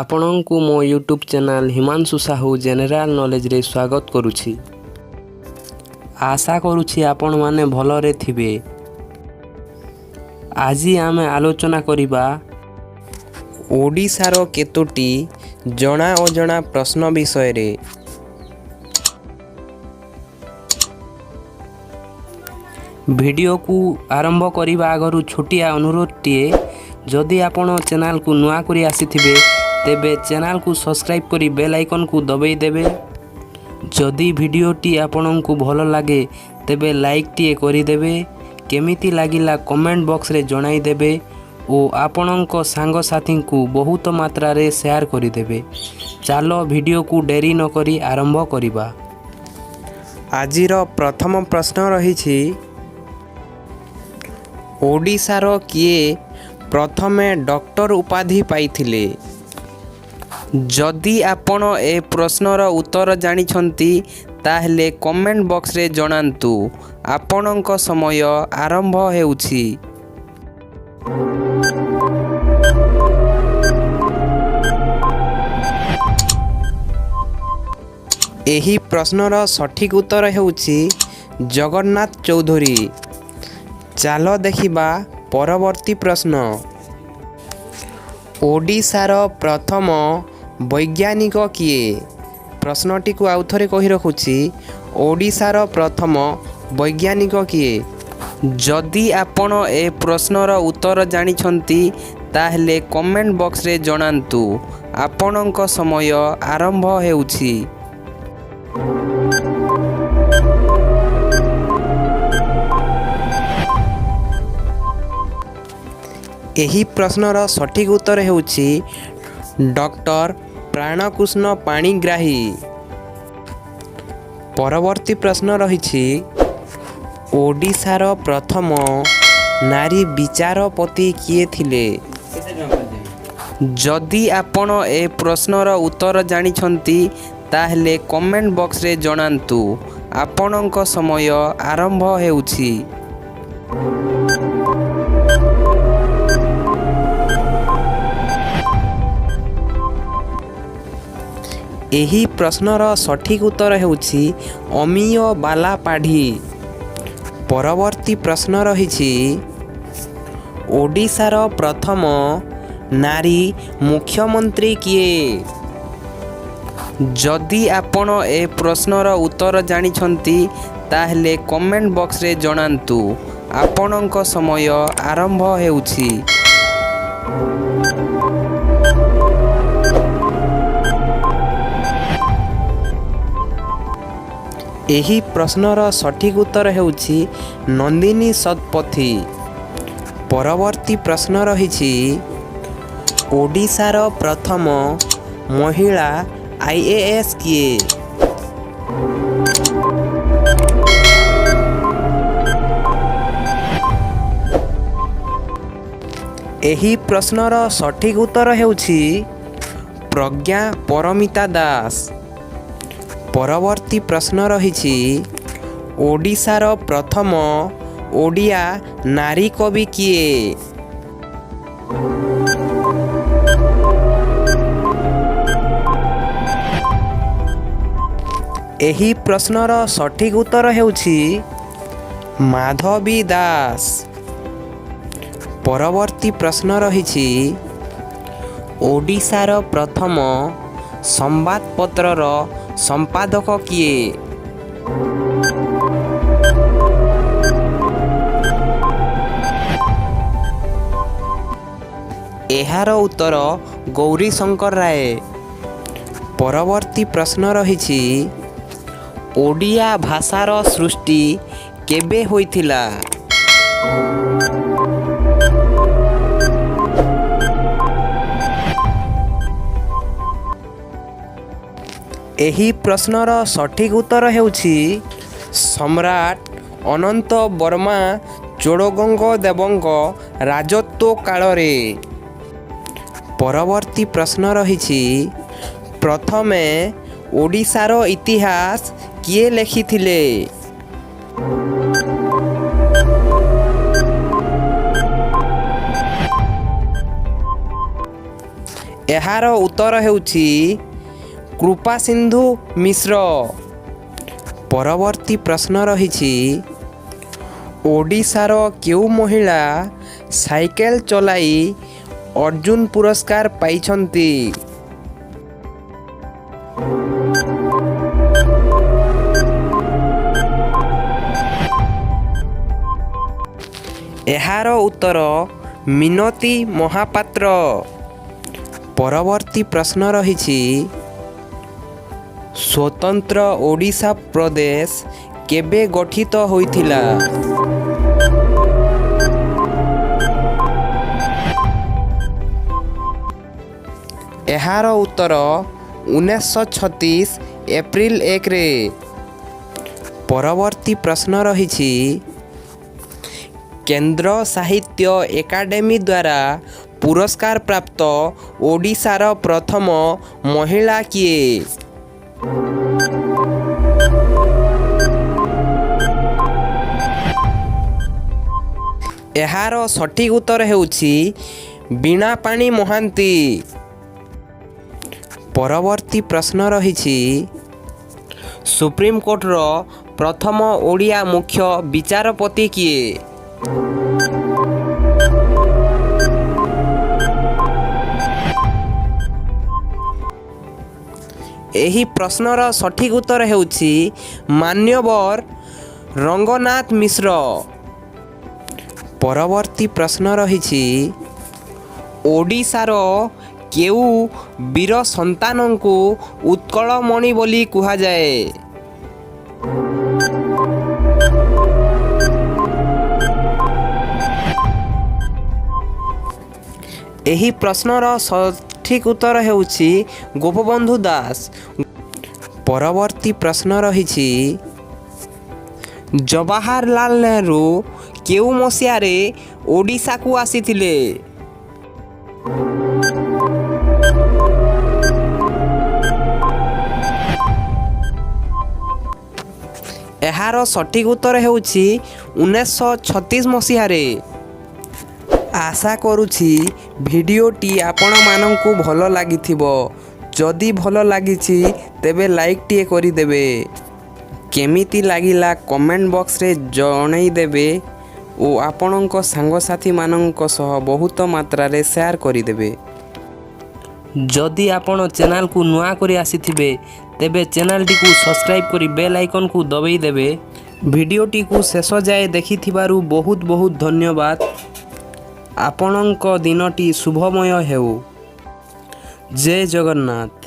ଆପଣଙ୍କୁ ମୋ YouTube channel Himanshu Sahu general ନଲେଜରେ ସ୍ୱାଗତ କରୁଛି। ଆଶା କରୁଛି ଆପଣମାନେ ଭଲରେ ଥିବେ। ଆଜି ଆମେ ଆଲୋଚନା କରିବା ଓଡ଼ିଶାର କେତୋଟି ଜଣା ଅଜଣା ପ୍ରଶ୍ନ ବିଷୟରେ। ଭିଡ଼ିଓକୁ ଆରମ୍ଭ କରିବା ଆଗରୁ ଛୋଟିଆ ଅନୁରୋଧଟିଏ, ଯଦି ଆପଣ ଚ୍ୟାନେଲକୁ ନୂଆ କରି ଆସିଥିବେ ତେବେ ଚ୍ୟାନେଲକୁ ସବସ୍କ୍ରାଇବ୍ କରି ବେଲ୍ ଆଇକନ୍କୁ ଦବାଇ ଦେବେ। ଯଦି ଭିଡ଼ିଓଟି ଆପଣଙ୍କୁ ଭଲ ଲାଗେ ତେବେ ଲାଇକ୍ଟିଏ କରିଦେବେ। କେମିତି ଲାଗିଲା କମେଣ୍ଟ ବକ୍ସରେ ଜଣାଇଦେବେ ଓ ଆପଣଙ୍କ ସାଙ୍ଗସାଥୀଙ୍କୁ ବହୁତ ମାତ୍ରାରେ ସେୟାର କରିଦେବେ। ଚାଲ ଭିଡ଼ିଓକୁ ଡେରି ନକରି ଆରମ୍ଭ କରିବା। ଆଜିର ପ୍ରଥମ ପ୍ରଶ୍ନ ରହିଛି, ଓଡ଼ିଶାର କିଏ ପ୍ରଥମେ ଡକ୍ଟର ଉପାଧି ପାଇଥିଲେ? ଯଦି ଆପଣ ଏ ପ୍ରଶ୍ନର ଉତ୍ତର ଜାଣିଛନ୍ତି ତାହେଲେ କମେଣ୍ଟ ବକ୍ସରେ ଜଣାନ୍ତୁ। ଆପଣଙ୍କ ସମୟ ଆରମ୍ଭ ହେଉଛି। ଏହି ପ୍ରଶ୍ନର ସଠିକ୍ ଉତ୍ତର ହେଉଛି ଜଗନ୍ନାଥ ଚୌଧୁରୀ। ଚାଲ ଦେଖିବା ପରବର୍ତ୍ତୀ ପ୍ରଶ୍ନ। ଓଡ଼ିଶାର ପ୍ରଥମ ବୈଜ୍ଞାନିକ କିଏ? ପ୍ରଶ୍ନଟିକୁ ଆଉଥରେ କହି ରଖୁଛି, ଓଡ଼ିଶାର ପ୍ରଥମ ବୈଜ୍ଞାନିକ କିଏ? ଯଦି ଆପଣ ଏ ପ୍ରଶ୍ନର ଉତ୍ତର ଜାଣିଛନ୍ତି ତାହେଲେ କମେଣ୍ଟ ବକ୍ସରେ ଜଣାନ୍ତୁ। ଆପଣଙ୍କ ସମୟ ଆରମ୍ଭ ହେଉଛି। ଏହି ପ୍ରଶ୍ନର ସଠିକ୍ ଉତ୍ତର ହେଉଛି ଡକ୍ଟର ପ୍ରାଣକୃଷ୍ଣ ପାଣିଗ୍ରାହୀ। ପରବର୍ତ୍ତୀ ପ୍ରଶ୍ନ ରହିଛି, ଓଡ଼ିଶାର ପ୍ରଥମ ନାରୀ ବିଚାରପତି କିଏ ଥିଲେ? ଯଦି ଆପଣ ଏ ପ୍ରଶ୍ନର ଉତ୍ତର ଜାଣିଛନ୍ତି ତାହେଲେ କମେଣ୍ଟ ବକ୍ସରେ ଜଣାନ୍ତୁ। ଆପଣଙ୍କ ସମୟ ଆରମ୍ଭ ହେଉଛି। ଏହି ପ୍ରଶ୍ନର ସଠିକ୍ ଉତ୍ତର ହେଉଛି ଅମିୟ ବାଲା ପାଢ଼ୀ। ପରବର୍ତ୍ତୀ ପ୍ରଶ୍ନ ରହିଛି, ଓଡ଼ିଶାର ପ୍ରଥମ ନାରୀ ମୁଖ୍ୟମନ୍ତ୍ରୀ କିଏ? ଯଦି ଆପଣ ଏ ପ୍ରଶ୍ନର ଉତ୍ତର ଜାଣିଛନ୍ତି ତାହେଲେ କମେଣ୍ଟ ବକ୍ସରେ ଜଣାନ୍ତୁ। ଆପଣଙ୍କ ସମୟ ଆରମ୍ଭ ହେଉଛି। ଏହି ପ୍ରଶ୍ନର ସଠିକ୍ ଉତ୍ତର ହେଉଛି ନନ୍ଦିନୀ ଶତପଥୀ। ପରବର୍ତ୍ତୀ ପ୍ରଶ୍ନ ରହିଛି, ଓଡ଼ିଶାର ପ୍ରଥମ ମହିଳା IAS କିଏ? ଏହି ପ୍ରଶ୍ନର ସଠିକ୍ ଉତ୍ତର ହେଉଛି ପ୍ରଜ୍ଞା ପରମିତା ଦାସ। ପରବର୍ତ୍ତୀ ପ୍ରଶ୍ନ ରହିଛି, ଓଡ଼ିଶାର ପ୍ରଥମ ଓଡ଼ିଆ ନାରୀ କବି କିଏ? ଏହି ପ୍ରଶ୍ନର ସଠିକ୍ ଉତ୍ତର ହେଉଛି ମାଧବୀ ଦାସ। ପରବର୍ତ୍ତୀ ପ୍ରଶ୍ନ ରହିଛି, ଓଡ଼ିଶାର ପ୍ରଥମ ସମ୍ବାଦପତ୍ରର ସମ୍ପାଦକ କିଏ? ଏହାର ଉତ୍ତର ଗୌରୀଶଙ୍କର ରାୟ। ପରବର୍ତ୍ତୀ ପ୍ରଶ୍ନ ରହିଛି, ଓଡ଼ିଆ ଭାଷାର ସୃଷ୍ଟି କେବେ ହୋଇଥିଲା? ଏହି ପ୍ରଶ୍ନର ସଠିକ୍ ଉତ୍ତର ହେଉଛି ସମ୍ରାଟ ଅନନ୍ତ ବର୍ମା ଚୋଡ଼ଗଙ୍ଗ ଦେବଙ୍କ ରାଜତ୍ୱ କାଳରେ। ପରବର୍ତ୍ତୀ ପ୍ରଶ୍ନ ରହିଛି, ପ୍ରଥମେ ଓଡ଼ିଶାର ଇତିହାସ କିଏ ଲେଖିଥିଲେ? ଏହାର ଉତ୍ତର ହେଉଛି କୃପା ସିନ୍ଧୁ ମିଶ୍ର। ପରବର୍ତ୍ତୀ ପ୍ରଶ୍ନ ରହିଛି ଓଡ଼ିଶାର କେଉଁ ମହିଳା ସାଇକେଲ ଚଲାଇ ଅର୍ଜୁନ ପୁରସ୍କାର ପାଇଛନ୍ତି? ଏହାର ଉତ୍ତର ମିନତୀ ମହାପାତ୍ର। ପରବର୍ତ୍ତୀ ପ୍ରଶ୍ନ ରହିଛି ସ୍ୱତନ୍ତ୍ର ଓଡ଼ିଶା ପ୍ରଦେଶ କେବେ ଗଠିତ ହୋଇଥିଲା? ଏହାର ଉତ୍ତର 1936 ଏପ୍ରିଲ 1ରେ। ପରବର୍ତ୍ତୀ ପ୍ରଶ୍ନ ରହିଛି କେନ୍ଦ୍ର ସାହିତ୍ୟ ଏକାଡେମୀ ଦ୍ୱାରା ପୁରସ୍କାର ପ୍ରାପ୍ତ ଓଡ଼ିଶାର ପ୍ରଥମ ମହିଳା କିଏ? ଏହାର ସଠିକ୍ ଉତ୍ତର ହେଉଛି ବୀଣାପାଣି ମହାନ୍ତି। ପରବର୍ତ୍ତୀ ପ୍ରଶ୍ନ ରହିଛି ସୁପ୍ରିମକୋର୍ଟର ପ୍ରଥମ ଓଡ଼ିଆ ମୁଖ୍ୟ ବିଚାରପତି କିଏ? ଏହି ପ୍ରଶ୍ନର ସଠିକ୍ ଉତ୍ତର ହେଉଛି ମାନ୍ୟବର ରଙ୍ଗନାଥ ମିଶ୍ର। ପରବର୍ତ୍ତୀ ପ୍ରଶ୍ନ ରହିଛି ଓଡ଼ିଶାର କେଉଁ ବୀର ସନ୍ତାନଙ୍କୁ ଉତ୍କଳମଣି ବୋଲି କୁହାଯାଏ? ଏହି ପ୍ରଶ୍ନର ସଠିକ୍ ଉତ୍ତର ହେଉଛି ଗୋପବନ୍ଧୁ ଦାସ। ପରବର୍ତ୍ତୀ ପ୍ରଶ୍ନ ରହିଛି ଜବାହରଲାଲ ନେହେରୁ କେଉଁ ମସିହାରେ ଓଡ଼ିଶାକୁ ଆସିଥିଲେ? ଏହାର ସଠିକ୍ ଉତ୍ତର ହେଉଛି 1936 ମସିହାରେ। ଆଶା କରୁଛି ଭିଡ଼ିଓଟି ଆପଣମାନଙ୍କୁ ଭଲ ଲାଗିଥିବ। ଯଦି ଭଲ ଲାଗିଛି ତେବେ ଲାଇକ୍ଟିଏ କରିଦେବେ। କେମିତି ଲାଗିଲା କମେଣ୍ଟ ବକ୍ସରେ ଜଣାଇଦେବେ ଓ ଆପଣଙ୍କ ସାଙ୍ଗସାଥିମାନଙ୍କ ସହ ବହୁତ ମାତ୍ରାରେ ସେୟାର କରିଦେବେ। ଯଦି ଆପଣ ଚ୍ୟାନେଲକୁ ନୂଆ କରି ଆସିଥିବେ ତେବେ ଚ୍ୟାନେଲଟିକୁ ସବସ୍କ୍ରାଇବ୍ କରି ବେଲ୍ ଆଇକନ୍କୁ ଦବାଇ ଦେବେ। ଭିଡ଼ିଓଟିକୁ ଶେଷ ଯାଏ ଦେଖିଥିବାରୁ ବହୁତ ବହୁତ ଧନ୍ୟବାଦ। ଆପଣଙ୍କ ଦିନଟି ଶୁଭମୟ ହେଉ। ଜୟ ଜଗନ୍ନାଥ।